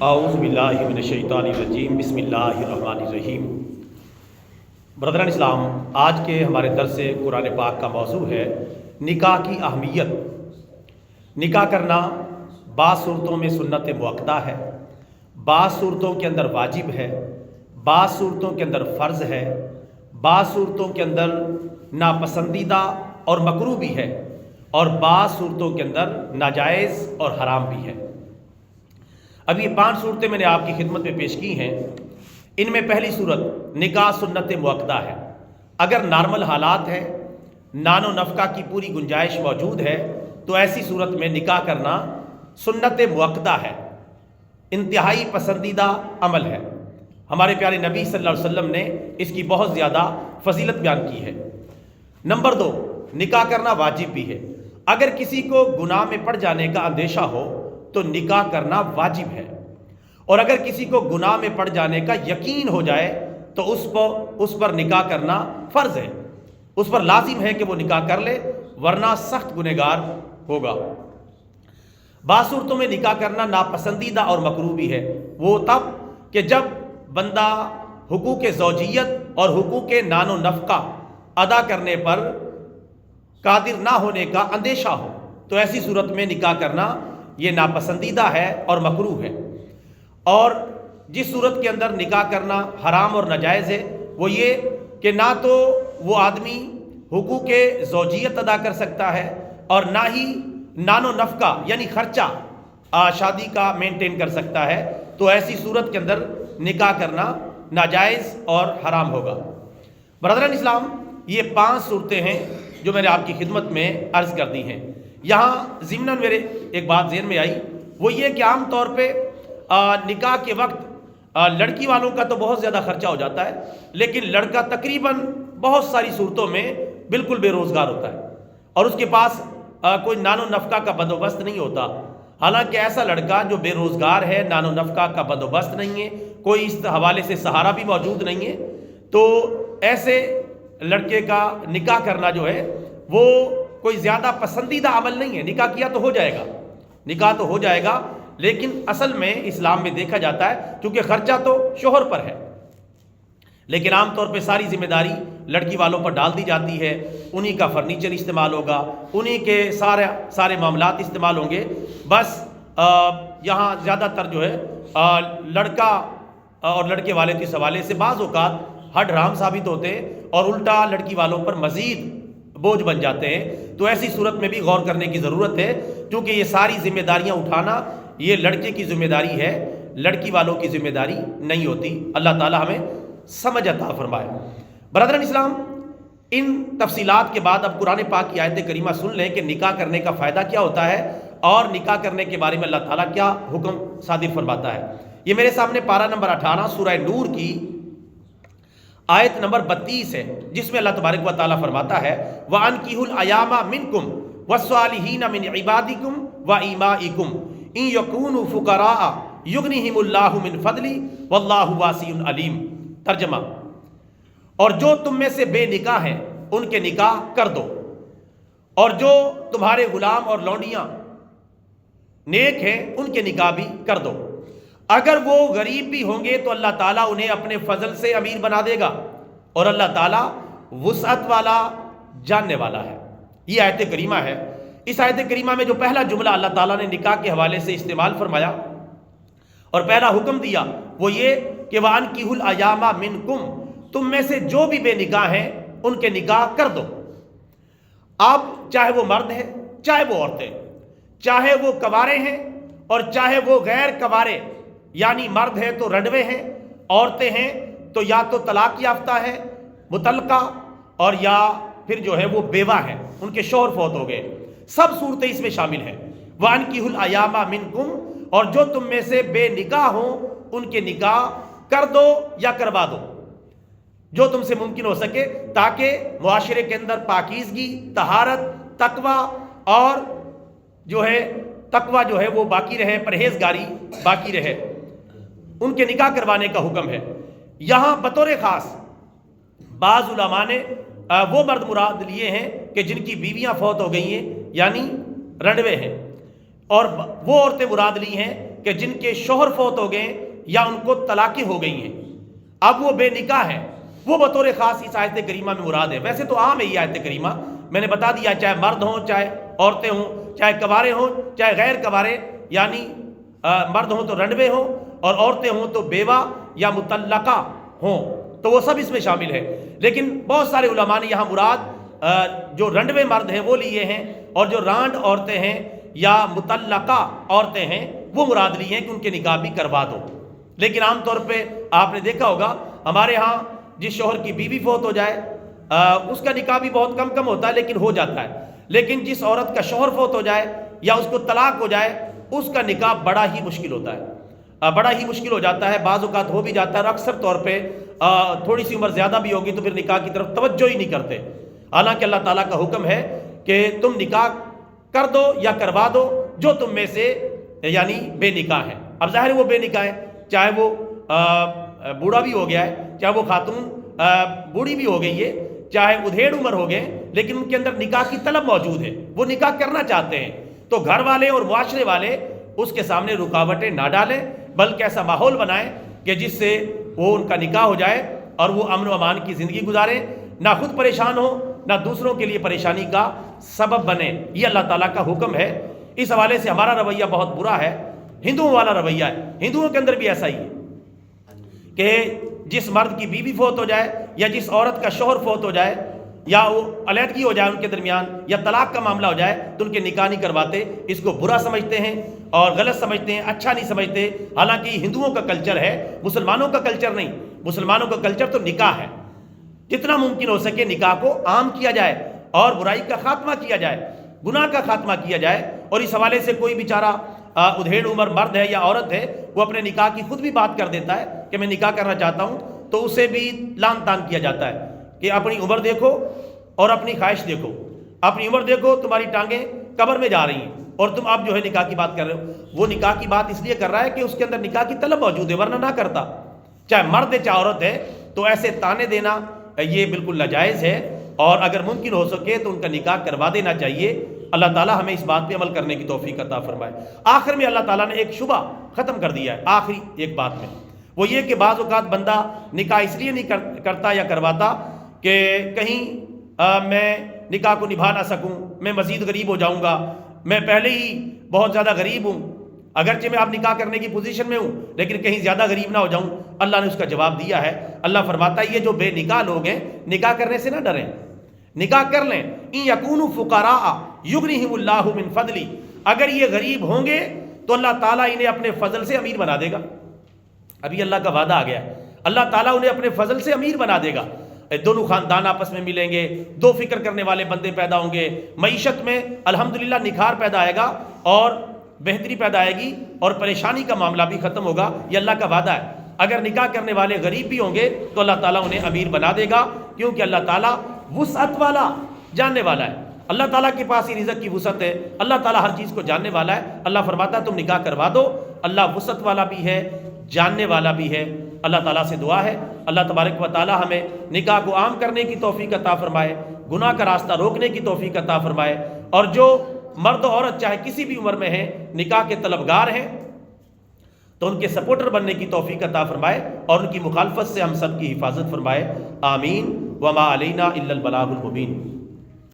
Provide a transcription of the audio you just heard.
اعوذ باللہ من الشیطان الرجیم بسم اللہ الرحمن الرحیم۔ برادران اسلام، آج کے ہمارے درس قرآن پاک کا موضوع ہے نکاح کی اہمیت۔ نکاح کرنا بعض صورتوں میں سنت مؤکدہ ہے، بعض صورتوں کے اندر واجب ہے، بعض صورتوں کے اندر فرض ہے، بعض صورتوں کے اندر ناپسندیدہ اور مکروہ بھی ہے، اور بعض صورتوں کے اندر ناجائز اور حرام بھی ہے۔ اب یہ 5 صورتیں میں نے آپ کی خدمت میں پیش کی ہیں۔ ان میں پہلی صورت نکاح سنت مؤکدہ ہے۔ اگر نارمل حالات ہے، نان و نفقہ کی پوری گنجائش موجود ہے، تو ایسی صورت میں نکاح کرنا سنت مؤکدہ ہے، انتہائی پسندیدہ عمل ہے۔ ہمارے پیارے نبی صلی اللہ علیہ وسلم نے اس کی بہت زیادہ فضیلت بیان کی ہے۔ نمبر 2، نکاح کرنا واجب بھی ہے۔ اگر کسی کو گناہ میں پڑ جانے کا اندیشہ ہو تو نکاح کرنا واجب ہے، اور اگر کسی کو گناہ میں پڑ جانے کا یقین ہو جائے تو اس پر نکاح کرنا فرض ہے، اس پر لازم ہے کہ وہ نکاح کر لے، ورنہ سخت گنہگار ہوگا۔ بعض صورتوں میں نکاح کرنا ناپسندیدہ اور مکروہ بھی ہے، وہ تب کہ جب بندہ حقوق زوجیت اور حقوق نان و نفقہ ادا کرنے پر قادر نہ ہونے کا اندیشہ ہو، تو ایسی صورت میں نکاح کرنا یہ ناپسندیدہ ہے اور مکروہ ہے۔ اور جس صورت کے اندر نکاح کرنا حرام اور ناجائز ہے وہ یہ کہ نہ تو وہ آدمی حقوق زوجیت ادا کر سکتا ہے، اور نہ ہی نان و نفقہ یعنی خرچہ شادی کا مینٹین کر سکتا ہے، تو ایسی صورت کے اندر نکاح کرنا ناجائز اور حرام ہوگا۔ برادران اسلام، یہ 5 صورتیں ہیں جو میں نے آپ کی خدمت میں عرض کر دی ہیں۔ یہاں ضمناً میرے ایک بات ذہن میں آئی، وہ یہ کہ عام طور پہ نکاح کے وقت لڑکی والوں کا تو بہت زیادہ خرچہ ہو جاتا ہے، لیکن لڑکا تقریباً بہت ساری صورتوں میں بالکل بے روزگار ہوتا ہے، اور اس کے پاس کوئی نان و نفقہ کا بندوبست نہیں ہوتا۔ حالانکہ ایسا لڑکا جو بے روزگار ہے، نان و نفقہ کا بندوبست نہیں ہے، کوئی اس حوالے سے سہارا بھی موجود نہیں ہے، تو ایسے لڑکے کا نکاح کرنا جو ہے وہ کوئی زیادہ پسندیدہ عمل نہیں ہے۔ نکاح کیا تو ہو جائے گا، نکاح تو ہو جائے گا، لیکن اصل میں اسلام میں دیکھا جاتا ہے کیونکہ خرچہ تو شوہر پر ہے، لیکن عام طور پہ ساری ذمہ داری لڑکی والوں پر ڈال دی جاتی ہے۔ انہی کا فرنیچر استعمال ہوگا، انہی کے سارے معاملات استعمال ہوں گے۔ بس یہاں زیادہ تر جو ہے لڑکا اور لڑکے والے کے حوالے سے بعض اوقات ہڈ رام ثابت ہوتے ہیں، اور الٹا لڑکی والوں پر مزید بوجھ بن جاتے ہیں۔ تو ایسی صورت میں بھی غور کرنے کی ضرورت ہے، کیونکہ یہ ساری ذمہ داریاں اٹھانا یہ لڑکے کی ذمہ داری ہے، لڑکی والوں کی ذمہ داری نہیں ہوتی۔ اللہ تعالی ہمیں سمجھ عطا فرمائے۔ برادران اسلام، ان تفصیلات کے بعد اب قرآن پاک کی آیت کریمہ سن لیں کہ نکاح کرنے کا فائدہ کیا ہوتا ہے، اور نکاح کرنے کے بارے میں اللہ تعالیٰ کیا حکم صادر فرماتا ہے۔ یہ میرے سامنے پارہ نمبر 18 سورہ نور کی آیت نمبر 32 ہے، جس میں اللہ تبارک و تعالیٰ فرماتا ہے وَأَنكِحُوا الْأَيَامَ مِنكُمْ وَالصَّالِحِينَ مِنْ عِبَادِكُمْ وَإِمَائِكُمْ إِنْ يَكُونُوا فُقَرَاءَ يُغْنِهِمُ اللَّهُ مِنْ فَضْلِهِ وَاللَّهُ وَاسِعٌ عَلِيمٌ۔ ترجمہ، اور جو تم میں سے بے نکاح ہیں ان کے نکاح کر دو، اور جو تمہارے غلام اور لونڈیاں نیک ہیں ان کے نکاح بھی کر دو۔ اگر وہ غریب بھی ہوں گے تو اللہ تعالیٰ انہیں اپنے فضل سے امیر بنا دے گا، اور اللہ تعالیٰ وسعت والا جاننے والا ہے۔ یہ آیت کریمہ ہے۔ اس آیت کریمہ میں جو پہلا جملہ اللہ تعالیٰ نے نکاح کے حوالے سے استعمال فرمایا اور پہلا حکم دیا وہ یہ کہ وَأَنكِحُوا الْأَيَامَ مِنكُمْ، تم میں سے جو بھی بے نکاح ہیں ان کے نکاح کر دو۔ اب چاہے وہ مرد ہیں چاہے وہ عورتیں، چاہے وہ کوارے ہیں اور چاہے وہ غیر کوارے، یعنی مرد ہیں تو رڈوے ہیں، عورتیں ہیں تو یا تو طلاق یافتہ ہے مطلقہ، اور یا پھر جو ہے وہ بیوہ ہیں، ان کے شوہر فوت ہو گئے، سب صورتیں اس میں شامل ہیں۔ وَأَنكِحُوا الْأَيَامَ مِنكُمْ، اور جو تم میں سے بے نکاح ہوں ان کے نکاح کر دو یا کروا دو، جو تم سے ممکن ہو سکے، تاکہ معاشرے کے اندر پاکیزگی، طہارت، تقوی اور جو ہے وہ باقی رہے، پرہیزگاری باقی رہے، ان کے نکاح کروانے کا حکم ہے۔ یہاں بطور خاص بعض علماء نے وہ مرد مراد لیے ہیں کہ جن کی بیویاں فوت ہو گئی ہیں، یعنی رنڈوے ہیں، اور وہ عورتیں مراد لی ہیں کہ جن کے شوہر فوت ہو گئے یا ان کو طلاقیں ہو گئی ہیں، اب وہ بے نکاح ہیں، وہ بطور خاص اس آیت کریمہ میں مراد ہے۔ ویسے تو عام ہے یہ آیت کریمہ، میں نے بتا دیا، چاہے مرد ہوں، چاہے عورتیں ہوں، چاہے کوارے ہوں، چاہے غیر کوارے، یعنی مرد ہوں تو رنڈوے ہوں اور عورتیں ہوں تو بیوہ یا مطلقہ ہوں، تو وہ سب اس میں شامل ہے۔ لیکن بہت سارے علماء نے یہاں مراد جو رنڈوے مرد ہیں وہ لیے ہیں، اور جو رانڈ عورتیں ہیں یا مطلقہ عورتیں ہیں وہ مراد لی ہیں کہ ان کے نکاح بھی کروا دو۔ لیکن عام طور پہ آپ نے دیکھا ہوگا ہمارے ہاں جس شوہر کی بیوی فوت ہو جائے اس کا نکاح بھی بہت کم ہوتا ہے لیکن ہو جاتا ہے، لیکن جس عورت کا شوہر فوت ہو جائے یا اس کو طلاق ہو جائے اس کا نکاح بڑا ہی مشکل ہوتا ہے، بڑا ہی مشکل ہو جاتا ہے، بعض اوقات ہو بھی جاتا ہے، اور اکثر طور پہ تھوڑی سی عمر زیادہ بھی ہوگی تو پھر نکاح کی طرف توجہ ہی نہیں کرتے، حالانکہ اللہ تعالیٰ کا حکم ہے کہ تم نکاح کر دو یا کروا دو جو تم میں سے یعنی بے نکاح ہے۔ اب ظاہر وہ بے نکاح ہے، چاہے وہ بوڑھا بھی ہو گیا ہے، چاہے وہ خاتون بوڑھی بھی ہو گئی ہے، چاہے ادھیڑ عمر ہو گئے، لیکن ان کے اندر نکاح کی طلب موجود ہے، وہ نکاح کرنا چاہتے ہیں، تو گھر والے اور معاشرے والے اس کے سامنے رکاوٹیں نہ ڈالیں، بلکہ ایسا ماحول بنائیں کہ جس سے وہ ان کا نکاح ہو جائے اور وہ امن و امان کی زندگی گزاریں، نہ خود پریشان ہو نہ دوسروں کے لیے پریشانی کا سبب بنے۔ یہ اللہ تعالیٰ کا حکم ہے۔ اس حوالے سے ہمارا رویہ بہت برا ہے، ہندوؤں والا رویہ ہے، ہندوؤں کے اندر بھی ایسا ہی ہے کہ جس مرد کی بیوی فوت ہو جائے یا جس عورت کا شوہر فوت ہو جائے یا وہ علیحدگی ہو جائے ان کے درمیان یا طلاق کا معاملہ ہو جائے تو ان کے نکاح نہیں کرواتے، اس کو برا سمجھتے ہیں اور غلط سمجھتے ہیں، اچھا نہیں سمجھتے، حالانکہ ہندوؤں کا کلچر ہے، مسلمانوں کا کلچر نہیں۔ مسلمانوں کا کلچر تو نکاح ہے، جتنا ممکن ہو سکے نکاح کو عام کیا جائے اور برائی کا خاتمہ کیا جائے، گناہ کا خاتمہ کیا جائے، اور اس حوالے سے کوئی بیچارہ ادھیڑ عمر مرد ہے یا عورت ہے وہ اپنے نکاح کی خود بھی بات کر دیتا ہے کہ میں نکاح کرنا چاہتا ہوں، تو اسے بھی لان تان کیا جاتا ہے کہ اپنی عمر دیکھو اور اپنی خواہش دیکھو، اپنی عمر دیکھو، تمہاری ٹانگیں قبر میں جا رہی ہیں اور تم اب جو ہے نکاح کی بات کر رہے ہو۔ وہ نکاح کی بات اس لیے کر رہا ہے کہ اس کے اندر نکاح کی طلب موجود ہے، ورنہ نہ کرتا، چاہے مرد ہے چاہے عورت ہے۔ تو ایسے تانے دینا یہ بالکل ناجائز ہے، اور اگر ممکن ہو سکے تو ان کا نکاح کروا دینا چاہیے۔ اللہ تعالیٰ ہمیں اس بات پہ عمل کرنے کی توفیق عطا فرمائے۔ آخر میں اللہ تعالیٰ نے ایک شبہ ختم کر دیا ہے آخری ایک بات میں، وہ یہ کہ بعض اوقات بندہ نکاح اس لیے نہیں کرتا یا کرواتا کہ کہیں میں نکاح کو نبھا نہ سکوں، میں مزید غریب ہو جاؤں گا، میں پہلے ہی بہت زیادہ غریب ہوں، اگرچہ میں اب نکاح کرنے کی پوزیشن میں ہوں لیکن کہیں زیادہ غریب نہ ہو جاؤں۔ اللہ نے اس کا جواب دیا ہے، اللہ فرماتا ہے یہ جو بے نکاح لوگ ہیں نکاح کرنے سے نہ ڈریں، نکاح کر لیں۔ ان یکونوا فقراء یغنیہم اللہ من فضلہ، اگر یہ غریب ہوں گے تو اللہ تعالیٰ انہیں اپنے فضل سے امیر بنا دے گا۔ ابھی اللہ کا وعدہ آ گیا، اللہ تعالیٰ انہیں اپنے فضل سے امیر بنا دے گا۔ دونوں خاندان آپس میں ملیں گے، دو فکر کرنے والے بندے پیدا ہوں گے، معیشت میں الحمدللہ نکھار پیدا آئے گا اور بہتری پیدا آئے گی، اور پریشانی کا معاملہ بھی ختم ہوگا۔ یہ اللہ کا وعدہ ہے، اگر نکاح کرنے والے غریب بھی ہوں گے تو اللہ تعالیٰ انہیں امیر بنا دے گا، کیونکہ اللہ تعالیٰ وسعت والا جاننے والا ہے، اللہ تعالیٰ کے پاس ہی رزق کی وسعت ہے، اللہ تعالیٰ ہر چیز کو جاننے والا ہے۔ اللہ فرماتا ہے تم نکاح کروا دو، اللہ وسعت والا بھی ہے، جاننے والا بھی ہے۔ اللہ تعالیٰ سے دعا ہے اللہ تبارک و تعالیٰ ہمیں نکاح کو عام کرنے کی توفیق عطا فرمائے، گناہ کا راستہ روکنے کی توفیق عطا فرمائے، اور جو مرد و عورت چاہے کسی بھی عمر میں ہیں نکاح کے طلبگار ہیں تو ان کے سپورٹر بننے کی توفیق عطا فرمائے اور ان کی مخالفت سے ہم سب کی حفاظت فرمائے۔ آمین۔ وما علینا الا البلاغ المبین۔